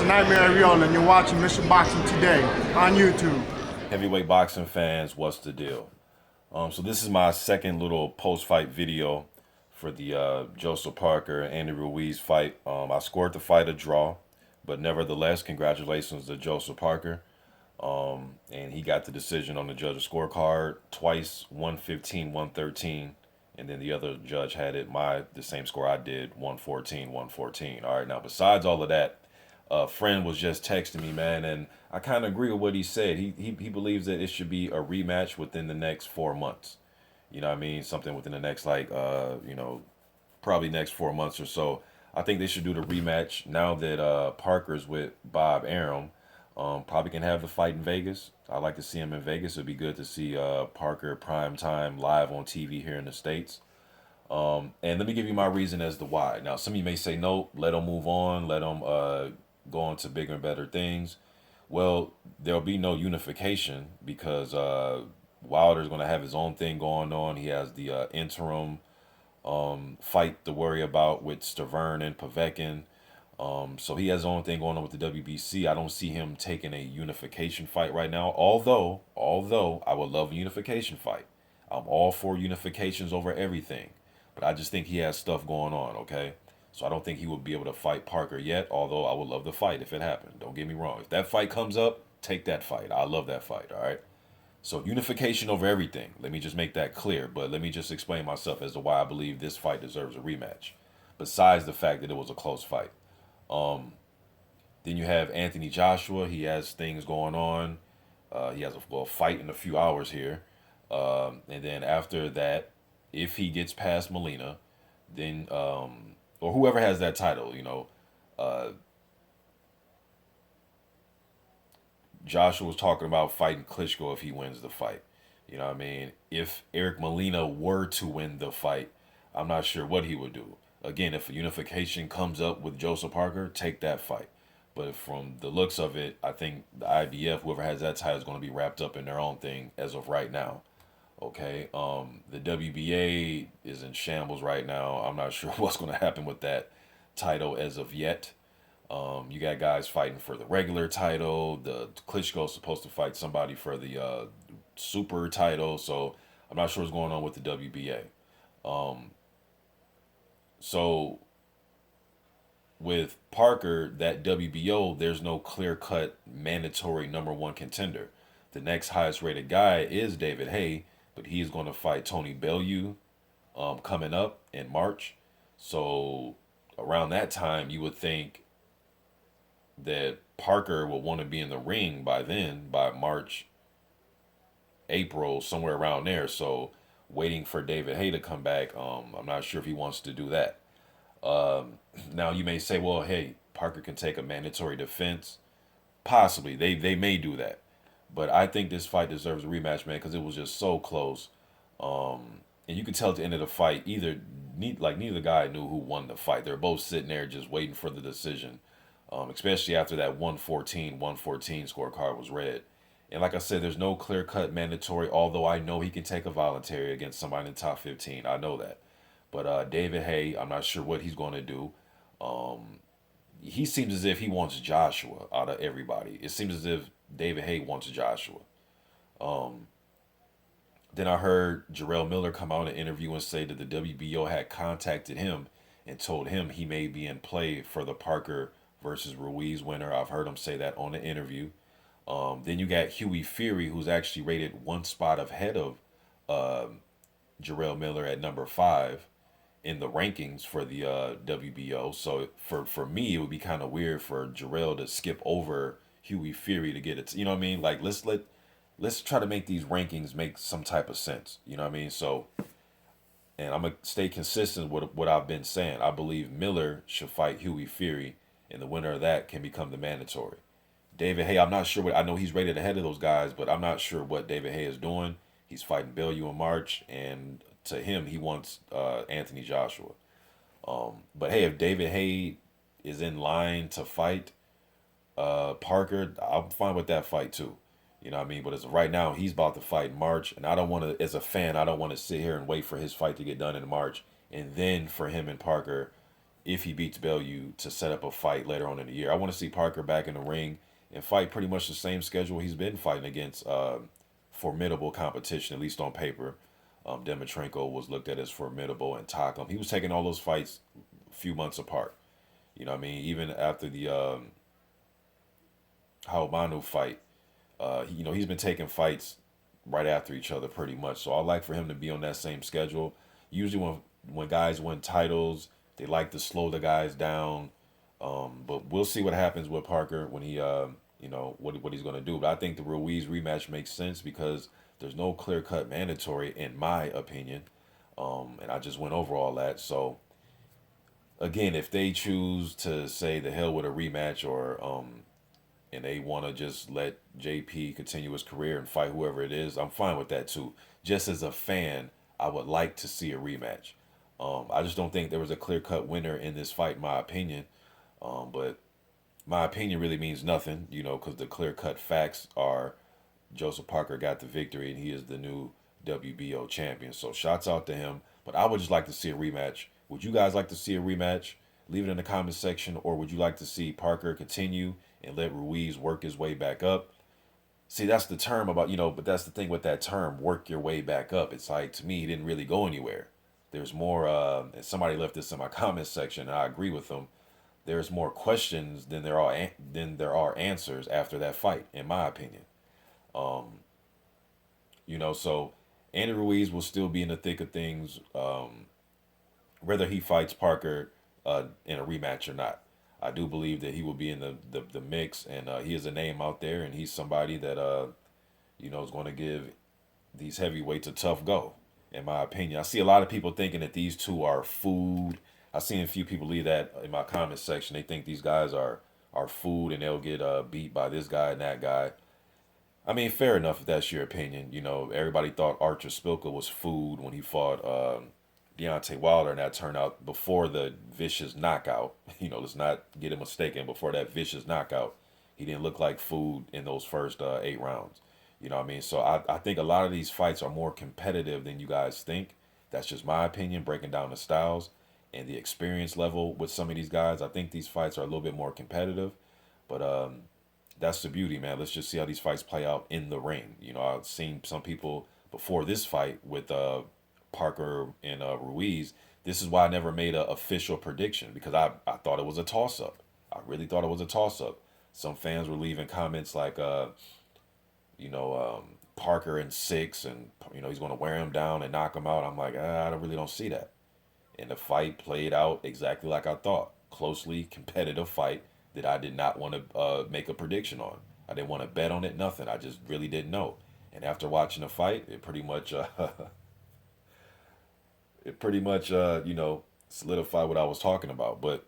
Nightmare Ariel, and you're watching Mission Boxing Today on YouTube. Heavyweight boxing fans, what's the deal? So this is my second little post-fight video for the Joseph Parker Andy Ruiz fight. I scored the fight a draw, but nevertheless, congratulations to Joseph Parker. And he got the decision on the judge's scorecard twice, 115, 113, and then the other judge had the same score I did, 114, 114. All right, now besides all of that, a friend was just texting me, man, and I kind of agree with what he said. He believes that it should be a rematch within the next 4 months. You know what I mean? Something within the next probably next 4 months or so. I think they should do the rematch now that Parker's with Bob Arum. Probably can have the fight in Vegas. I'd like to see him in Vegas. It'd be good to see Parker prime time live on TV here in the States. And let me give you my reason as to why. Now, some of you may say, no, let him move on. Let him go on to bigger and better things. Well, there'll be no unification because Wilder's going to have his own thing going on. He has the interim fight to worry about with Stavern and Povetkin. So he has his own thing going on with the WBC. I don't see him taking a unification fight right now. Although I would love a unification fight. I'm all for unifications over everything. But I just think he has stuff going on, okay? So I don't think he would be able to fight Parker yet, although I would love the fight if it happened. Don't get me wrong. If that fight comes up, take that fight. I love that fight, all right? So unification over everything. Let me just make that clear. But let me just explain myself as to why I believe this fight deserves a rematch. Besides the fact that it was a close fight. Then you have Anthony Joshua. He has things going on. He has a fight in a few hours here. And then after that, if he gets past Molina, then or whoever has that title, Joshua was talking about fighting Klitschko if he wins the fight. You know what I mean? If Eric Molina were to win the fight, I'm not sure what he would do. Again, if a unification comes up with Joseph Parker, take that fight. But from the looks of it, I think the IBF, whoever has that title, is going to be wrapped up in their own thing as of right now. Okay. The WBA is in shambles right now. I'm not sure what's going to happen with that title as of yet. You got guys fighting for the regular title. The Klitschko's supposed to fight somebody for the super title. So I'm not sure what's going on with the WBA. So with Parker, that WBO, there's no clear-cut mandatory number one contender. The next highest rated guy is David Haye, but he's going to fight Tony Bellew coming up in March. So around that time, you would think that Parker will want to be in the ring by then, by March, April, somewhere around there. So waiting for David Haye to come back, I'm not sure if he wants to do that. Now you may say, well, hey, Parker can take a mandatory defense. Possibly, they may do that, but I think this fight deserves a rematch, man, because it was just so close. And you could tell at the end of the fight, neither guy knew who won the fight. They're both sitting there just waiting for the decision, especially after that 114 scorecard was read. And like I said, there's no clear-cut mandatory, although I know he can take a voluntary against somebody in the top 15. I know that. But David Haye, I'm not sure what he's going to do. He seems as if he wants Joshua out of everybody. It seems as if David Haye wants Joshua. Then I heard Jarrell Miller come out in an interview and say that the WBO had contacted him and told him he may be in play for the Parker versus Ruiz winner. I've heard him say that on the interview. Then you got Hughie Fury, who's actually rated one spot ahead of Jarrell Miller at number 5 in the rankings for the WBO. So for me, it would be kind of weird for Jarrell to skip over Hughie Fury to get it. You know what I mean? Like let's try to make these rankings make some type of sense. You know what I mean? So, and I'm gonna stay consistent with what I've been saying. I believe Miller should fight Hughie Fury, and the winner of that can become the mandatory. David Haye, I'm not sure what, I know he's rated ahead of those guys, but I'm not sure what David Haye is doing. He's fighting Bellew in March, and to him, he wants Anthony Joshua. But hey, if David Haye is in line to fight Parker, I'm fine with that fight too. You know what I mean? But as of right now, he's about to fight in March, and I don't want to, as a fan, I don't want to sit here and wait for his fight to get done in March, and then for him and Parker if he beats Bellew, to set up a fight later on in the year. I want to see Parker back in the ring and fight pretty much the same schedule he's been fighting against formidable competition, at least on paper. Demetrenko was looked at as formidable, and Takam. He was taking all those fights a few months apart. You know what I mean? Even after the Haumanu fight, he's been taking fights right after each other pretty much. So I like for him to be on that same schedule. Usually when guys win titles, they like to slow the guys down. But we'll see what happens with Parker when he, what he's going to do. But I think the Ruiz rematch makes sense because there's no clear-cut mandatory, in my opinion. And I just went over all that. So, again, if they choose to say the hell with a rematch and they want to just let JP continue his career and fight whoever it is, I'm fine with that too. Just as a fan, I would like to see a rematch. I just don't think there was a clear-cut winner in this fight, in my opinion. But my opinion really means nothing, because the clear-cut facts are Joseph Parker got the victory and he is the new WBO champion. So shouts out to him. But I would just like to see a rematch. Would you guys like to see a rematch? Leave it in the comment section. Or would you like to see Parker continue and let Ruiz work his way back up? See, that's the term about, but that's the thing with that term, work your way back up. It's like, to me, he didn't really go anywhere. There's more, and somebody left this in my comment section, and I agree with them. There's more questions than there are answers after that fight, in my opinion. So Andy Ruiz will still be in the thick of things, whether he fights Parker in a rematch or not. I do believe that he will be in the mix, and he is a name out there, and he's somebody that is going to give these heavyweights a tough go, in my opinion. I see a lot of people thinking that these two are food. I've seen a few people leave that in my comment section. They think these guys are food, and they'll get beat by this guy and that guy. I mean, fair enough if that's your opinion. Everybody thought Archer Spilka was food when he fought Deontay Wilder, and that turned out before the vicious knockout. Let's not get it mistaken. Before that vicious knockout, he didn't look like food in those first 8 rounds. You know what I mean? So I think a lot of these fights are more competitive than you guys think. That's just my opinion, breaking down the styles and the experience level with some of these guys. I think these fights are a little bit more competitive. But that's the beauty, man. Let's just see how these fights play out in the ring. I've seen some people before this fight with Parker and Ruiz. This is why I never made an official prediction, because I thought it was a toss-up. I really thought it was a toss-up. Some fans were leaving comments like, Parker in 6, and he's going to wear him down and knock him out. I'm like, I really don't see that. And the fight played out exactly like I thought. Closely competitive fight that I did not want to make a prediction on. I didn't want to bet on it, nothing. I just really didn't know. And after watching the fight, it pretty much solidified what I was talking about. But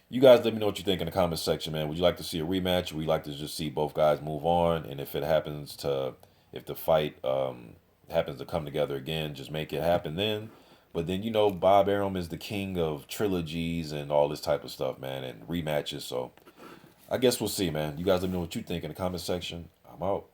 you guys let me know what you think in the comment section, man. Would you like to see a rematch? Would you like to just see both guys move on? And if the fight happens to come together again, just make it happen then. But then, Bob Arum is the king of trilogies and all this type of stuff, man, and rematches. So I guess we'll see, man. You guys let me know what you think in the comment section. I'm out.